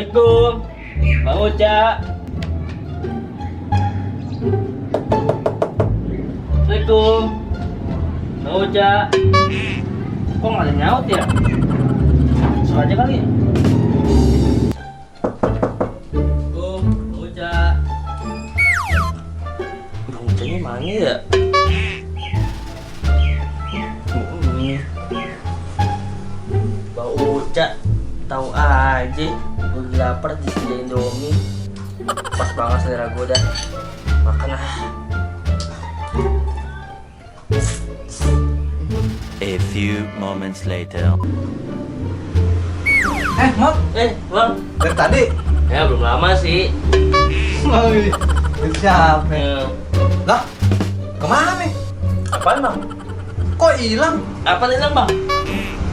Assalamualaikum, Bang Uca. Assalamualaikum, Bang Uca. Kok nggak ada nyaut ya? Suruh aja kali ya. Assalamualaikum, Bang Uca. Bang Ucanya mana ya? Bang Uca, tahu aja. Gue lapar disediain Indomie. Pas banget selera gue dah. Makan ah. A few moments later. Mat, Bang. dari tadi. Ya belum lama sih. Oh, iya. Siapa? Ya. Lah, kemana nih? Apaan bang? Kok hilang? Apa hilang bang?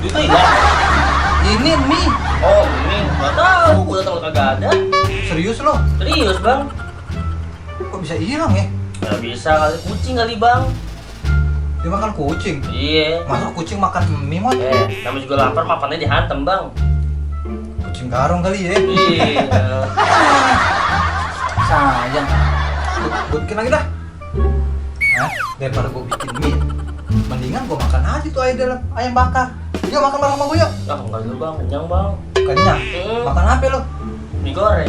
Itu hilang. Ini mie. Oh ini nggak tahu. Gue datang kagak ada. Serius lo? Serius bang? Kok bisa hilang ya? Gak bisa kali, kucing kali bang. Dia makan kucing. Iya. Masa kucing makan mie, Mot? Namanya juga lapar, makannya dihantem bang. Kucing garong kali ya? Iya. Sayang. Gue bikin lagi dah. Hah? Daripada gue bikin mie, mendingan gue makan aja tuh ayam bakar. Yuk makan bareng sama gue yuk. Ah enggak dulu bang, kenyang bang. Kenyang. Makan apa lo? Mie goreng.